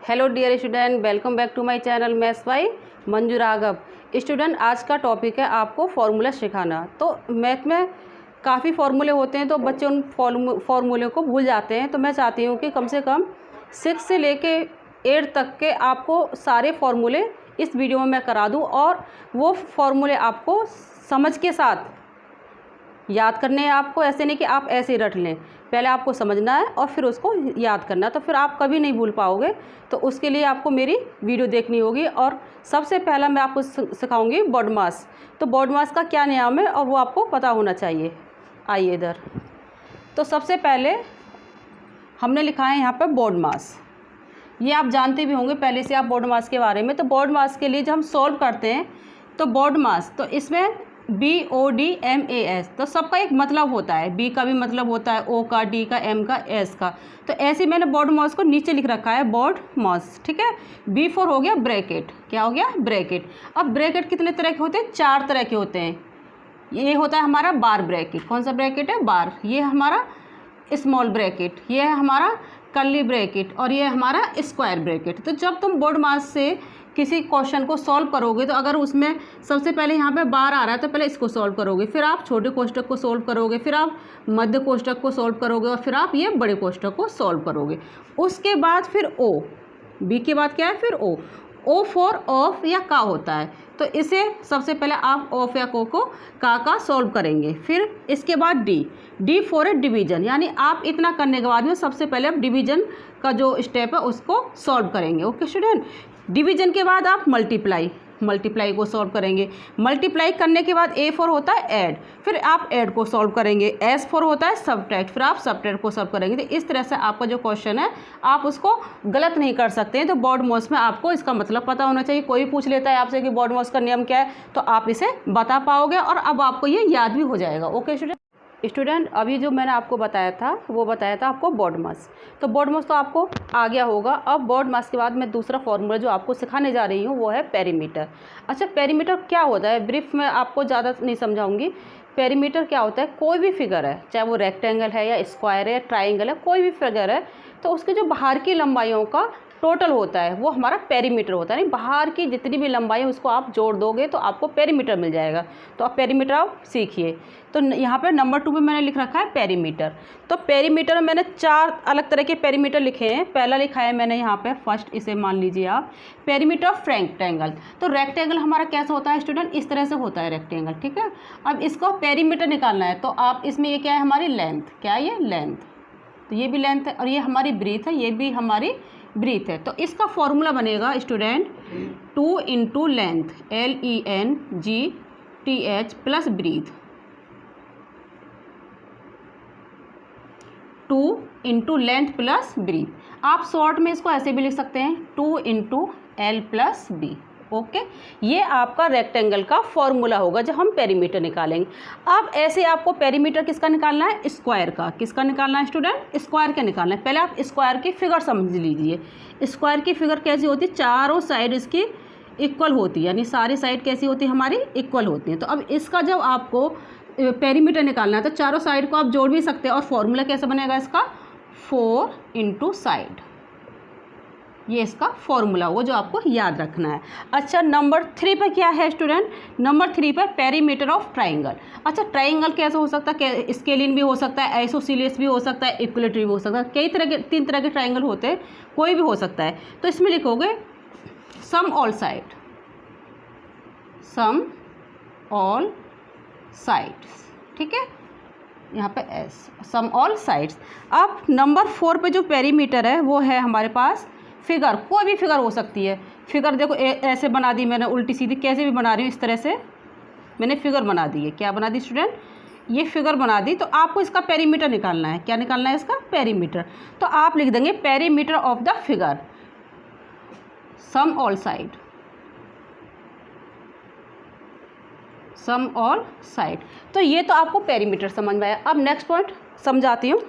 Hello dear student, welcome back to my channel maths by Manju Raghav. Student, आज का topic है आपको फार्मूला सिखाना। तो मैथ में काफ़ी फार्मूले होते हैं तो बच्चे उन फार्मूले को भूल जाते हैं। तो मैं चाहती हूँ कि कम से कम 6 से लेके 8 तक के आपको सारे फार्मूले इस वीडियो में मैं करा दूँ और वो फार्मूले आपको समझ के साथ याद करने हैं। आपको ऐसे नहीं कि आप ऐसे ही रट लें, पहले आपको समझना है और फिर उसको याद करना है, तो फिर आप कभी नहीं भूल पाओगे। तो उसके लिए आपको मेरी वीडियो देखनी होगी। और सबसे पहला मैं आपको सिखाऊंगी बॉडमास। तो बॉडमास का क्या नियम है और वो आपको पता होना चाहिए। आइए इधर। तो सबसे पहले हमने लिखा है यहाँ पर बॉडमास। ये आप जानते भी होंगे पहले से आप बॉडमास के बारे में। तो बॉडमास के लिए जब हम सॉल्व करते हैं तो बॉडमास, तो इसमें BODMAS, तो सबका एक मतलब होता है। B का भी मतलब होता है, O का, D का, M का, S का। तो ऐसे मैंने बॉडमास को नीचे लिख रखा है बॉडमास, ठीक है। B4 हो गया ब्रैकेट। क्या हो गया? ब्रैकेट। अब ब्रैकेट कितने तरह के होते हैं? 4 तरह के होते हैं। ये होता है हमारा बार ब्रैकेट। कौन सा ब्रैकेट है? बार। ये हमारा स्मॉल ब्रैकेट, ये है हमारा कर्ली ब्रैकेट और ये हमारा स्क्वायर ब्रैकेट। तो जब तुम बॉडमास से किसी क्वेश्चन को सॉल्व करोगे तो अगर उसमें सबसे पहले यहाँ पे बार आ रहा है तो पहले इसको सॉल्व करोगे, फिर आप छोटे कोष्ठक को सॉल्व करोगे, फिर आप मध्य कोष्ठक को सॉल्व करोगे और फिर आप ये बड़े कोष्ठक को सॉल्व करोगे। उसके बाद फिर O, B के बाद क्या है? फिर O फॉर ऑफ या का होता है। तो इसे सबसे पहले आप ऑफ या को का सॉल्व करेंगे। फिर इसके बाद D फॉर डिवीजन, यानी आप इतना करने के बाद में सबसे पहले आप डिवीजन का जो स्टेप है उसको सॉल्व करेंगे। Okay student. डिवीजन के बाद आप मल्टीप्लाई को सॉल्व करेंगे। मल्टीप्लाई करने के बाद A फॉर होता है ऐड, फिर आप ऐड को सॉल्व करेंगे। S फॉर होता है सब्ट्रैक्ट, फिर आप सब्ट्रैक्ट को सॉल्व करेंगे। तो इस तरह से आपका जो क्वेश्चन है आप उसको गलत नहीं कर सकते हैं। तो बॉडमास में आपको इसका मतलब पता होना चाहिए। कोई पूछ लेता है आपसे कि बॉडमास का नियम क्या है, तो आप इसे बता पाओगे और अब आपको ये याद भी हो जाएगा। ओके स्टूडेंट, अभी जो मैंने आपको बताया था वो बताया था आपको बॉडमास। तो बॉडमास तो आपको आ गया होगा। अब बॉडमास के बाद मैं दूसरा फॉर्मूला जो आपको सिखाने जा रही हूँ वो है पेरीमीटर। अच्छा, पेरीमीटर क्या होता है? ब्रीफ में आपको ज़्यादा नहीं समझाऊंगी। पेरीमीटर क्या होता है? कोई भी फिगर है, चाहे वो रेक्टेंगल है या स्क्वायर है, ट्राइंगल है, कोई भी फिगर है, तो उसके जो बाहर की लंबाइयों का टोटल होता है वो हमारा पेरीमीटर होता है। नहीं, बाहर की जितनी भी लंबाई है उसको आप जोड़ दोगे तो आपको पेरीमीटर मिल जाएगा। तो आप पेरीमीटर आप सीखिए। तो यहाँ पे नंबर 2 पे मैंने लिख रखा है पेरीमीटर। तो पेरीमीटर में मैंने 4 अलग तरह के पेरीमीटर लिखे हैं। पहला लिखा है मैंने यहाँ पे फर्स्ट, इसे मान लीजिए आप पेरीमीटर ऑफ रेक्टेंगल। तो रेक्टेंगल हमारा कैसा होता है स्टूडेंट? इस तरह से होता है रेक्टेंगल, ठीक है। अब इसको पेरीमीटर निकालना है तो आप इसमें ये क्या है? हमारी लेंथ। क्या है ये? लेंथ। तो ये भी लेंथ है और ये हमारी ब्रीथ है, ये भी हमारी ब्रीथ है। तो इसका फॉर्मूला बनेगा student 2 into length LENGTH plus breadth, 2 into length plus breadth. आप शॉर्ट में इसको ऐसे भी लिख सकते हैं 2 into L plus B। Okay, ये आपका रेक्टेंगल का फॉर्मूला होगा जब हम पेरीमीटर निकालेंगे। अब ऐसे आपको पेरीमीटर किसका निकालना है? स्क्वायर का। किसका निकालना है स्टूडेंट? स्क्वायर का निकालना है। पहले आप स्क्वायर की फिगर समझ लीजिए। स्क्वायर की फिगर कैसी होती है? चारों साइड इसकी इक्वल होती है, यानी सारी साइड कैसी होती है? हमारी इक्वल होती है। तो अब इसका जब आपको पेरीमीटर निकालना है तो चारों साइड को आप जोड़ भी सकते हैं। और फॉर्मूला कैसे बनेगा इसका? 4 इंटू साइड। ये इसका फॉर्मूला वो जो आपको याद रखना है। अच्छा, नंबर 3 पे क्या है स्टूडेंट? नंबर 3 पे पेरीमीटर ऑफ ट्राइंगल। अच्छा, ट्राइंगल कैसे हो सकता है? स्केलिन भी हो सकता है, आइसोसीलियस भी हो सकता है, इक्विलेटरल भी हो सकता है। कई तरह के 3 तरह के ट्राइंगल होते हैं, कोई भी हो सकता है। तो इसमें लिखोगे sum all side, sum all sides, ठीक है। यहाँ पे S, सम ऑल साइड्स। अब नंबर 4 पे जो पेरीमीटर है वो है हमारे पास फिगर। कोई भी फिगर हो सकती है। फिगर देखो ऐसे बना दी मैंने, उल्टी सीधी कैसे भी बना रही हूँ, इस तरह से मैंने फिगर बना दी है। क्या बना दी स्टूडेंट? ये फिगर बना दी। तो आपको इसका पेरीमीटर निकालना है। क्या निकालना है इसका? पेरीमीटर। तो आप लिख देंगे perimeter of the figure sum all side, sum all side. तो ये तो आपको पेरीमीटर समझ में आया। अब नेक्स्ट पॉइंट समझाती हूँ।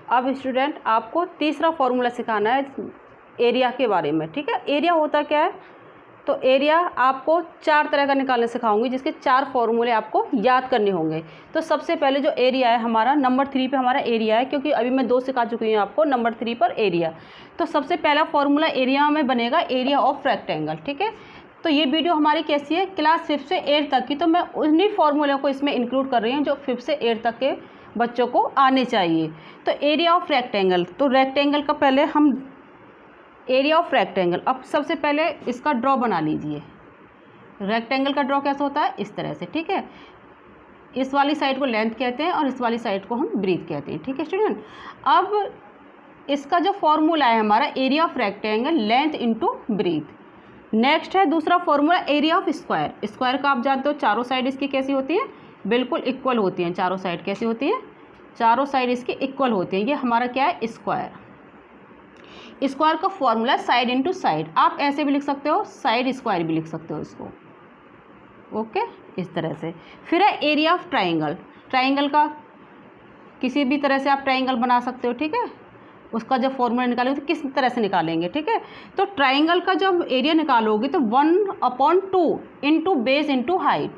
अब स्टूडेंट आपको तीसरा फॉर्मूला सिखाना है एरिया के बारे में, ठीक है। एरिया होता क्या है? तो एरिया आपको 4 तरह का निकालने सिखाऊंगी, जिसके 4 फॉर्मूले आपको याद करने होंगे। तो सबसे पहले जो एरिया है हमारा, नंबर 3 पे हमारा एरिया है, क्योंकि अभी मैं 2 सिखा चुकी हूँ आपको, नंबर 3 पर एरिया। तो सबसे पहला फॉर्मूला एरिया में बनेगा एरिया ऑफ रेक्टेंगल, ठीक है। तो ये वीडियो हमारी कैसी है, क्लास 5 से 8 तक की, तो मैं उन्हीं फॉर्मूलों को इसमें इंक्लूड कर रही हूँ जो 5 से 8 तक के बच्चों को आने चाहिए। तो एरिया ऑफ रेक्टेंगल, तो रेक्टेंगल का पहले हम एरिया ऑफ रेक्टेंगल, अब सबसे पहले इसका ड्रॉ बना लीजिए। रेक्टेंगल का ड्रॉ कैसे होता है, इस तरह से, ठीक है। इस वाली साइड को लेंथ कहते हैं और इस वाली साइड को हम ब्रीथ कहते हैं, ठीक है स्टूडेंट। अब इसका जो फॉर्मूला है हमारा area of rectangle, length into breadth. Next है दूसरा formula area of square. Square का आप जानते हो चारों साइड इसकी कैसी होती है, बिल्कुल इक्वल होती हैं। चारों साइड कैसी होती है, चारों साइड इसकी इक्वल होती हैं। ये हमारा क्या है, स्क्वायर। स्क्वायर का फॉर्मूला साइड इंटू साइड, आप ऐसे भी लिख सकते हो, साइड स्क्वायर भी लिख सकते हो इसको, ओके, इस तरह से। फिर है एरिया ऑफ ट्राइंगल। ट्राइंगल का किसी भी तरह से आप ट्राइंगल बना सकते हो, ठीक है। उसका जब फॉर्मूला निकालोगे तो किस तरह से निकालेंगे, ठीक है। तो ट्राइंगल का जब एरिया निकालोगे तो 1/2 इंटू बेस इंटू हाइट,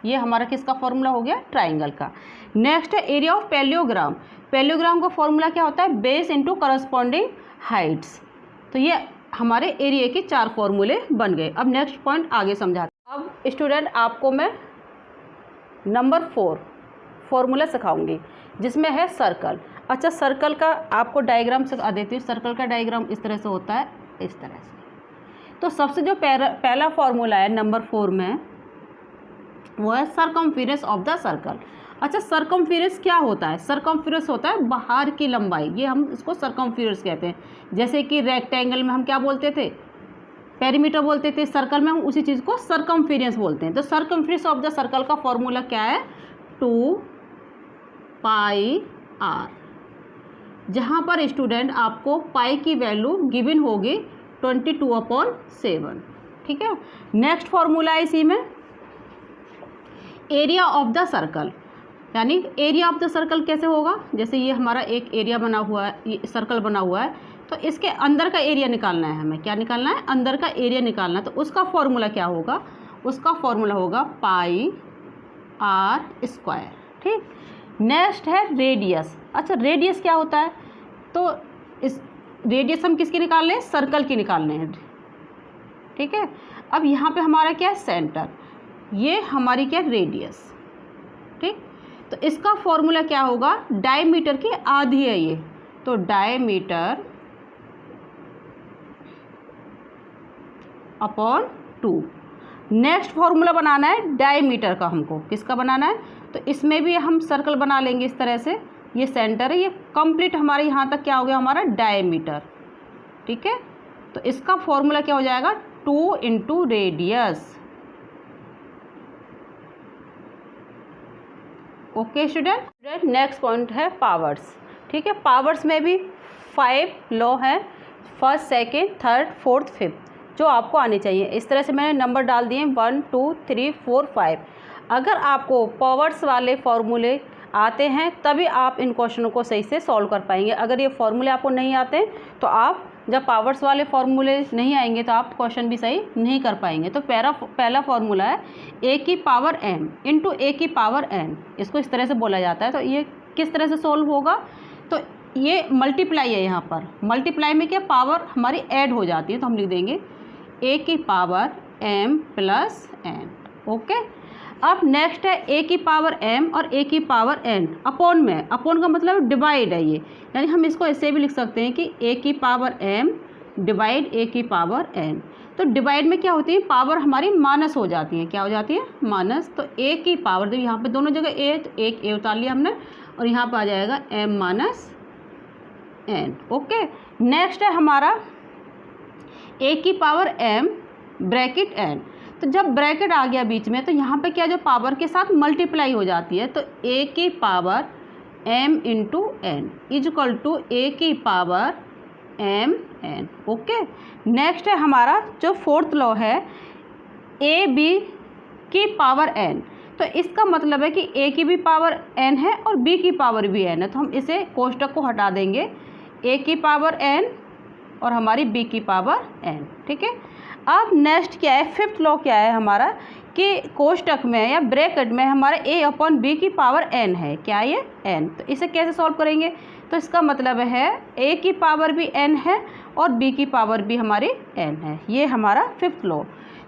ये हमारा किसका फॉर्मूला हो गया, ट्राइंगल का। नेक्स्ट है एरिया ऑफ पैलियोग्राम। पैलियोग्राम का फॉर्मूला क्या होता है, बेस इंटू करस्पॉन्डिंग हाइट्स। तो ये हमारे एरिया के 4 फॉर्मूले बन गए। अब नेक्स्ट पॉइंट आगे समझाते हैं। अब स्टूडेंट आपको मैं नंबर 4 फॉर्मूला सिखाऊंगी, जिसमें है सर्कल। अच्छा, सर्कल का आपको डायग्राम सिखा देती हूँ। सर्कल का डायग्राम इस तरह से होता है, इस तरह से। तो सबसे जो पहला फॉर्मूला है नंबर 4 में, वो है सर्कमफेरेंस ऑफ द सर्कल। अच्छा, सर्कमफेरेंस क्या होता है, सर्कमफेरेंस होता है बाहर की लंबाई, ये हम इसको सर्कमफेरेंस कहते हैं। जैसे कि रेक्टेंगल में हम क्या बोलते थे, पेरीमीटर बोलते थे, सर्कल में हम उसी चीज़ को सर्कमफेरेंस बोलते हैं। तो सर्कमफेरेंस ऑफ द सर्कल का फॉर्मूला क्या है, 2πr, जहाँ पर स्टूडेंट आपको पाई की वैल्यू गिवन होगी 22/7, ठीक है। नेक्स्ट फॉर्मूला है इसी में एरिया ऑफ द सर्कल, यानी एरिया ऑफ द सर्कल कैसे होगा, जैसे ये हमारा एक एरिया बना हुआ है, ये सर्कल बना हुआ है, तो इसके अंदर का एरिया निकालना है हमें। क्या निकालना है, अंदर का एरिया निकालना है। तो उसका फॉर्मूला क्या होगा, उसका फॉर्मूला होगा πr², ठीक। नेक्स्ट है रेडियस। अच्छा, रेडियस क्या होता है, तो इस रेडियस हम किसकी निकाल रहे हैं, सर्कल की निकालने हैं, ठीक है। अब यहाँ पे हमारा क्या है, सेंटर, ये हमारी क्या रेडियस, ठीक। तो इसका फॉर्मूला क्या होगा, डायमीटर की आधी है ये, तो डायमीटर अपॉन 2। नेक्स्ट फॉर्मूला बनाना है डायमीटर का, हमको किसका बनाना है, तो इसमें भी हम सर्कल बना लेंगे इस तरह से। ये सेंटर है, ये कंप्लीट हमारे यहाँ तक क्या हो गया, हमारा डायमीटर, ठीक है। तो इसका फॉर्मूला क्या हो जाएगा, 2 into radius, okay student. Next point है पावर्स, ठीक है। पावर्स में भी 5 लॉ हैं, first, second, third, fourth, fifth, जो आपको आनी चाहिए। इस तरह से मैंने नंबर डाल दिए 1 2 3 4 5। अगर आपको पावर्स वाले फॉर्मूले आते हैं तभी आप इन क्वेश्चनों को सही से सॉल्व कर पाएंगे। अगर ये फॉर्मूले आपको नहीं आते तो आप जब पावर्स वाले फॉर्मूले नहीं आएंगे तो आप क्वेश्चन भी सही नहीं कर पाएंगे। तो पहला फॉर्मूला है a की पावर m इंटू a की पावर n, इसको इस तरह से बोला जाता है। तो ये किस तरह से सॉल्व होगा, तो ये मल्टीप्लाई है, यहाँ पर मल्टीप्लाई में क्या पावर हमारी ऐड हो जाती है, तो हम लिख देंगे a की power m plus n, okay. अब नेक्स्ट है a की पावर m और a की पावर n अपॉन में, अपॉन का मतलब डिवाइड है ये, यानी हम इसको ऐसे भी लिख सकते हैं कि a की पावर m डिवाइड a की पावर n। तो डिवाइड में क्या होती है, पावर हमारी माइनस हो जाती है, क्या हो जाती है, माइनस। तो a की पावर, देखिए यहाँ पे दोनों जगह a है, तो एक a उतार लिया हमने और यहाँ पर आ जाएगा m minus n, okay. Next है हमारा a की पावर m ब्रैकेट n। तो जब ब्रैकेट आ गया बीच में तो यहाँ पे क्या, जो पावर के साथ मल्टीप्लाई हो जाती है, तो a की power m into n is equal to a की power m n, okay. Next है हमारा जो फोर्थ लॉ है a b की पावर n। तो इसका मतलब है कि a की भी पावर n है और b की पावर भी n है, तो हम इसे कोष्टक को हटा देंगे, a की पावर n और हमारी b की पावर n, ठीक है। अब नेक्स्ट क्या है, फिफ्थ लॉ क्या है हमारा कि कोष्टक में या ब्रैकेट में हमारा a/b की पावर n है। क्या ये n, तो इसे कैसे सॉल्व करेंगे, तो इसका मतलब है a की पावर भी n है और b की पावर भी हमारी n है। ये हमारा फिफ्थ लॉ।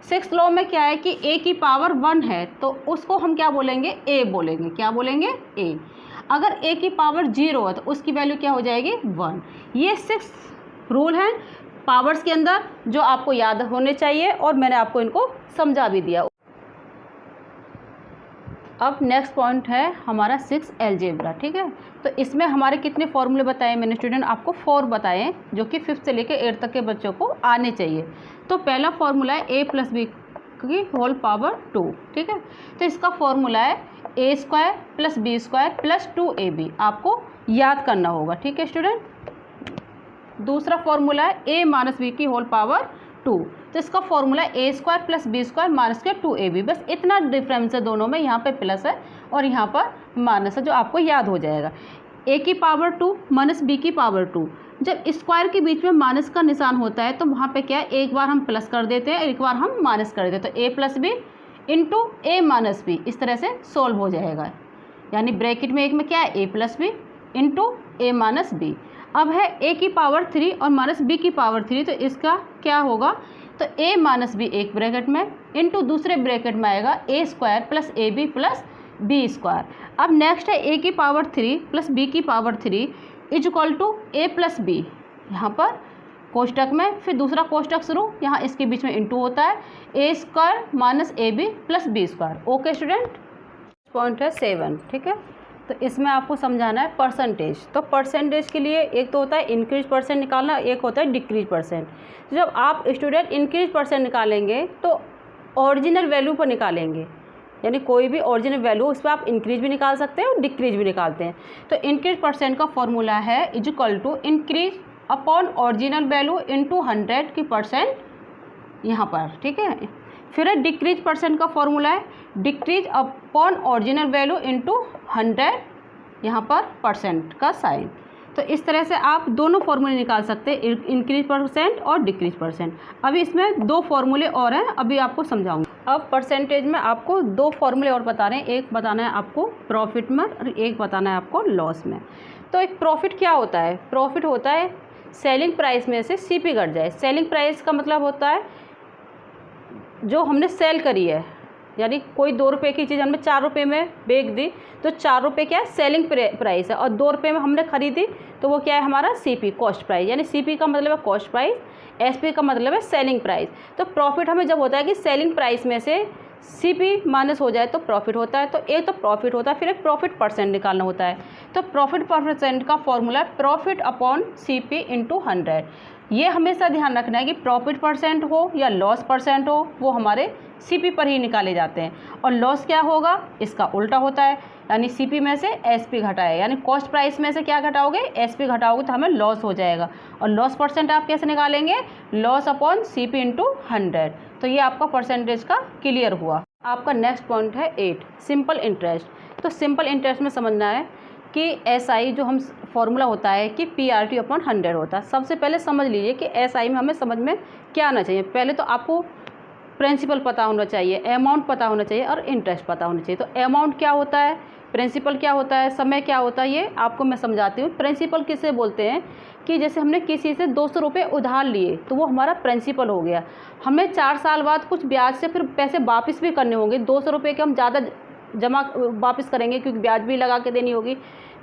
सिक्स्थ लॉ में क्या है कि a की पावर 1 है तो उसको हम क्या बोलेंगे, a बोलेंगे। क्या बोलेंगे, a। अगर a की पावर 0 है तो उसकी वैल्यू क्या हो जाएगी, 1। ये 6 रूल हैं पावर्स के अंदर जो आपको याद होने चाहिए और मैंने आपको इनको समझा भी दिया। अब नेक्स्ट पॉइंट है हमारा 6 अलजेब्रा। ठीक है, तो इसमें हमारे कितने फॉर्मूले बताए मैंने स्टूडेंट, आपको 4 बताए जो कि 5th से लेकर 8th तक के बच्चों को आने चाहिए। तो पहला फॉर्मूला है a+b की होल पावर 2। ठीक है, तो इसका फॉर्मूला है a² + b² + 2ab, आपको याद करना होगा। ठीक है स्टूडेंट। दूसरा फॉर्मूला है a - b की होल पावर 2, तो इसका फॉर्मूला a² + b² - 2ab। बस इतना डिफरेंस है दोनों में, यहाँ पे प्लस है और यहाँ पर माइनस है, जो आपको याद हो जाएगा। a की पावर 2 - b की पावर 2, जब स्क्वायर के बीच में माइनस का निशान होता है तो वहाँ पे क्या है, एक बार हम प्लस कर देते हैं, एक बार हम माइनस कर देते हैं, तो a + b × a - b इस तरह से सोल्व हो जाएगा। यानी ब्रैकेट में एक में क्या है, a + b × a - b। अब है a की पावर 3 और -b की पावर 3, तो इसका क्या होगा, तो a - b एक ब्रैकेट में इंटू दूसरे ब्रैकेट में आएगा a² + ab + b²। अब नेक्स्ट है a की पावर 3 + b की पावर 3 = a + b, यहाँ पर कोष्टक में, फिर दूसरा कोष्टक शुरू, यहाँ इसके बीच में इंटू होता है a² - ab + b²। Okay student. Point है 7। ठीक है, तो इसमें आपको समझाना है परसेंटेज। तो परसेंटेज के लिए एक तो होता है इंक्रीज परसेंट निकालना, एक होता है डिक्रीज परसेंट। तो जब आप स्टूडेंट इंक्रीज परसेंट निकालेंगे तो ओरिजिनल वैल्यू पर निकालेंगे, यानी कोई भी ओरिजिनल वैल्यू उस पर आप इंक्रीज भी निकाल सकते हैं और डिक्रीज भी निकालते हैं। तो इंक्रीज परसेंट का फॉर्मूला है = increase upon original value into 100 की परसेंट यहाँ पर। ठीक है, फिर है डिक्रीज परसेंट का फॉर्मूला है decrease upon original value into 100 यहाँ पर परसेंट का साइन। तो इस तरह से आप दोनों फॉर्मूले निकाल सकते हैं, इंक्रीज परसेंट और डिक्रीज परसेंट। अभी इसमें 2 फॉर्मूले और हैं, अभी आपको समझाऊंगी। अब परसेंटेज में आपको 2 फॉर्मूले और बताने हैं, एक बताना है आपको प्रॉफिट में और एक बताना है आपको लॉस में। तो एक प्रॉफिट क्या होता है, प्रॉफिट होता है सेलिंग प्राइस में से CP घट जाए। सेलिंग प्राइस का मतलब होता है जो हमने सेल करी है, यानी कोई 2 रुपये की चीज़ हमने 4 रुपये में बेच दी तो 4 रुपये क्या है, सेलिंग प्राइस है, और 2 रुपये में हमने खरीदी तो वो क्या है, हमारा CP कॉस्ट प्राइस। यानी CP का मतलब है कॉस्ट प्राइस, SP का मतलब है सेलिंग प्राइस। तो प्रॉफिट हमें जब होता है कि सेलिंग प्राइस में से CP माइनस हो जाए तो प्रॉफिट होता है। तो एक तो प्रॉफिट होता है, फिर एक प्रॉफिट परसेंट निकालना होता है। तो प्रॉफिट परसेंट का फॉर्मूला है प्रॉफिट अपॉन CP × 100। ये हमेशा ध्यान रखना है कि प्रॉफिट परसेंट हो या लॉस परसेंट हो, वो हमारे CP पर ही निकाले जाते हैं। और लॉस क्या होगा, इसका उल्टा होता है, यानी CP में से SP घटाए, यानी कॉस्ट प्राइस में से क्या घटाओगे, SP घटाओगे तो हमें लॉस हो जाएगा। और लॉस परसेंट आप कैसे निकालेंगे, लॉस अपॉन CP × 100। तो ये आपका परसेंटेज का क्लियर हुआ। आपका नेक्स्ट पॉइंट है 8 सिंपल इंटरेस्ट। तो सिंपल इंटरेस्ट में समझना है कि SI जो हम फॉर्मूला होता है कि PRT/100 होता है। सबसे पहले समझ लीजिए कि SI में हमें समझ में क्या आना चाहिए। पहले तो आपको प्रिंसिपल पता होना चाहिए, अमाउंट पता होना चाहिए और इंटरेस्ट पता होना चाहिए। तो अमाउंट क्या होता है, प्रिंसिपल क्या होता है, समय क्या होता है, ये आपको मैं समझाती हूँ। प्रिंसिपल किसे बोलते हैं कि जैसे हमने किसी से 200 रुपये उधार लिए तो वो हमारा प्रिंसिपल हो गया। हमें 4 साल बाद कुछ ब्याज से फिर पैसे वापस भी करने होंगे। 200 रुपये के हम ज़्यादा जमा वापस करेंगे क्योंकि ब्याज भी लगा के देनी होगी,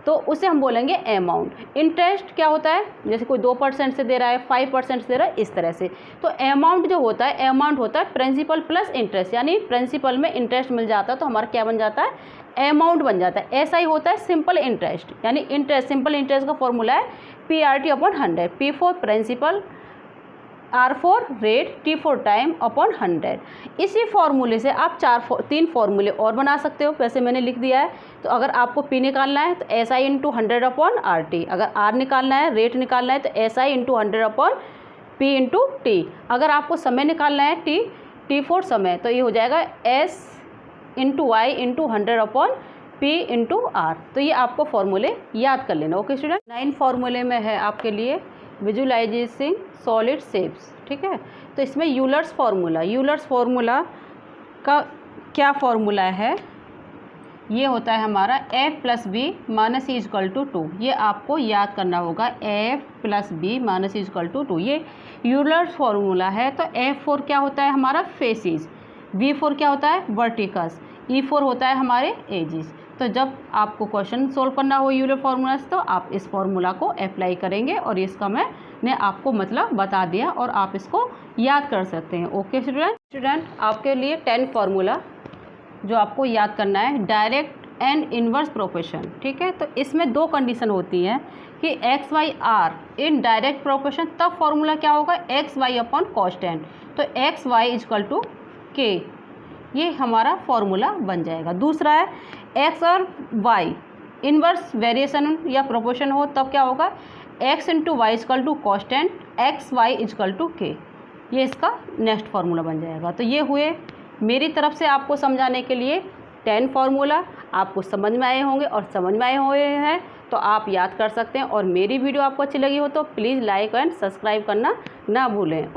तो उसे हम बोलेंगे अमाउंट। इंटरेस्ट क्या होता है, जैसे कोई 2% से दे रहा है, 5% से दे रहा है, इस तरह से। तो अमाउंट जो होता है, अमाउंट होता है प्रिंसिपल प्लस इंटरेस्ट, यानी प्रिंसिपल में इंटरेस्ट मिल जाता है तो हमारा क्या बन जाता है, अमाउंट बन जाता है। ऐसा ही होता है सिंपल इंटरेस्ट, यानी इंटरेस्ट, सिंपल इंटरेस्ट का फॉर्मूला है PRT/100। P for principal, R for rate, T for time upon 100। इसी फॉर्मूले से आप 3 फॉर्मूले और बना सकते हो, वैसे मैंने लिख दिया है। तो अगर आपको P निकालना है तो SI × 100 अपॉन RT, अगर R निकालना है, रेट निकालना है तो SI × 100 अपॉन P × T। अगर आपको समय निकालना है T फॉर समय, तो ये हो जाएगा S × Y × 100 upon P × R। तो ये आपको फॉर्मूले याद कर लेना। ओके स्टूडेंट, 9 फॉर्मूले में है आपके लिए विजुलाइजिंग सॉलिड शेप्स। ठीक है, तो इसमें यूलर्स फार्मूला का क्या फार्मूला है, ये होता है हमारा f + b - e = 2। ये आपको याद करना होगा, f + b - e = 2। ये यूलर्स फार्मूला है। तो f4 क्या होता है हमारा फेसिस, v4 क्या होता है वर्टिकल्स, e4 होता है हमारे एजिस। तो जब आपको क्वेश्चन सोल्व करना हो यूलर फार्मूला से, तो आप इस फार्मूला को अप्लाई करेंगे और इसका मैंने आपको मतलब बता दिया और आप इसको याद कर सकते हैं। ओके स्टूडेंट, आपके लिए 10 फार्मूला जो आपको याद करना है, डायरेक्ट एंड इन्वर्स प्रोपोर्शन। ठीक है, तो इसमें 2 कंडीशन होती हैं कि x y are in direct proportion, तब फार्मूला क्या होगा एक्स वाई अपॉन कॉन्स्टेंट। तो एक्स वाई = k, ये हमारा फार्मूला बन जाएगा। दूसरा है एक्स और वाई इन्वर्स वेरिएशन या प्रोपोर्शन हो, तब क्या होगा x × y = constant, x y = k। ये इसका नेक्स्ट फार्मूला बन जाएगा। तो ये हुए मेरी तरफ से आपको समझाने के लिए 10 फार्मूला। आपको समझ में आए होंगे और समझ में आए हुए हैं तो आप याद कर सकते हैं। और मेरी वीडियो आपको अच्छी लगी हो तो प्लीज़ लाइक एंड सब्सक्राइब करना ना भूलें।